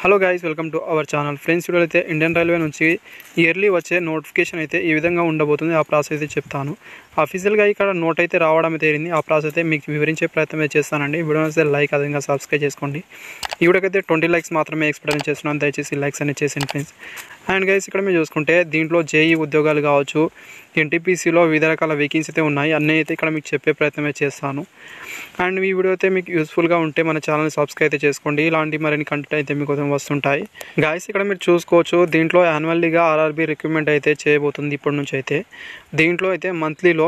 Hello guys, welcome to our channel. Friends, video అయితే Indian railway నుంచి yearly వచ్చే notification అయితే ఈ విధంగా ఉండబోతుంది. ఆ ప్రాసెస్ అయితే చెప్తాను. అఫీషియల్గా ఇక్కడ నోట్ అయితే రావడం అయితే జరిగింది. ఆ ప్రాసెస్ అయితే మీకు వివరించే ప్రయత్నం అయితే చేస్తానండి. వీడియో అయితే లైక్ అదేవిధంగా సబ్స్క్రైబ్ చేసుకోండి. ఈ వీడియోకైతే 20 లైక్స్ మాత్రమే ఎక్స్పెక్ట్ చేస్తున్నాను. దయచేసి లైక్స్ అనేది చేసింది ఫ్రెండ్స్. అండ్ గైస్, ఇక్కడ మీరు చూసుకుంటే దీంట్లో జేఈ ఉద్యోగాలు కావచ్చు, ఎన్టీపీసీలో వివిధ రకాల వేకెన్సీ అయితే ఉన్నాయి. అన్నీ అయితే ఇక్కడ మీకు చెప్పే ప్రయత్నమే చేస్తాను. అండ్ ఈ వీడియో అయితే మీకు యూస్ఫుల్గా ఉంటే మన ఛానల్ని సబ్స్క్రైబ్ అయితే చేసుకోండి. ఇలాంటి మరిన్ని కంటెంట్ అయితే మీకోసం వస్తుంటాయి. గాయస్, ఇక్కడ మీరు చూసుకోవచ్చు, దీంట్లో యాన్యువల్లీగా ఆర్ఆర్బీ రిక్రూట్మెంట్ అయితే చేయబోతుంది ఇప్పటి నుంచి అయితే. దీంట్లో అయితే మంత్లీలో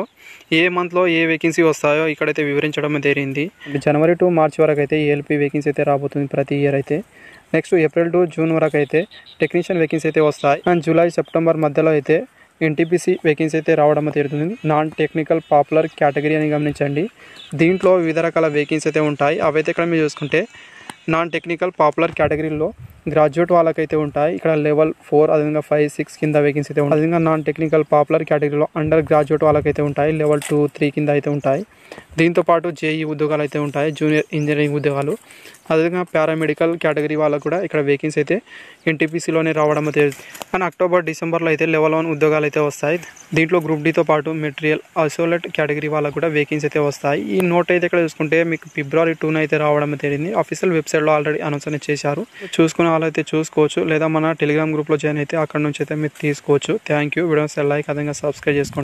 ఏ మంత్లో ఏ వేకెన్సీ వస్తాయో ఇక్కడైతే వివరించడం జరిగింది. జనవరి టు మార్చ్ వరకు అయితే ఏఎల్పీ వేకెన్సీ అయితే రాబోతుంది ప్రతి ఇయర్ అయితే. నెక్స్ట్ ఏప్రిల్ టు జూన్ వరకు అయితే టెక్నీషియన్ వేకెన్సీ అయితే వస్తాయి. అండ్ జూలై సెప్టెంబర్ మధ్యలో అయితే ఎన్టీపీసీ వేకెన్సీ అయితే రావడం జరుగుతుంది. నాన్ టెక్నికల్ పాపులర్ కేటగిరీ అని గమనించండి. దీంట్లో వివిధ రకాల వేకెన్సీ అయితే ఉంటాయి. అవైతే ఇక్కడ మీరు చూసుకుంటే నాన్ టెక్నికల్ పాపులర్ కేటగిరీలో గ్రాడ్యుయేట్ వాళ్ళకైతే ఉంటాయి. ఇక్కడ లెవెల్ 4 అదేవిధంగా 5, 6 కింద వేకెన్సీ అయితే ఉంటాయి. అదేవిధంగా నాన్ టెక్నికల్ పాపులర్ కేటగిరీలో అండర్ గ్రాడ్యుయేట్ వాళ్ళకైతే ఉంటాయి. లెవెల్ 2, 3 కింద అయితే ఉంటాయి. దీంతోపాటు జేఈ ఉద్యోగాలు అయితే ఉంటాయి, జూనియర్ ఇంజనీరింగ్ ఉద్యోగాలు. అదేవిధంగా పారామెడికల్ కేటగిరీ వాళ్ళకు కూడా ఇక్కడ వేకెన్సీ అయితే ఎన్టీపీసీలోనే రావడం అయితే. అండ్ అక్టోబర్ డిసెంబర్లో అయితే లెవెల్ 1 ఉద్యోగాలు అయితే వస్తాయి. దీంట్లో గ్రూప్ డీతో పాటు మెటీరియల్ ఐసోలేట్ కేటగిరీ వాళ్ళకు కూడా వేకెన్సీ అయితే వస్తాయి. ఈ నోట్ అయితే ఇక్కడ చూసుకుంటే మీకు ఫిబ్రవరి 2 అయితే రావడం జరిగింది. అఫీషియల్ వెబ్సైట్లో ఆల్రెడీ అనౌన్స్ అనేది చేశారు. చూసుకునే వాళ్ళైతే చూసుకోవచ్చు, లేదా మన టెలిగ్రామ్ గ్రూప్లో జాయిన్ అయితే అక్కడ నుంచి అయితే మీరు తీసుకోవచ్చు. Thank you. వీడియోస్ లైక్ అదేవిధంగా సబ్స్క్రైబ్ చేసుకోండి.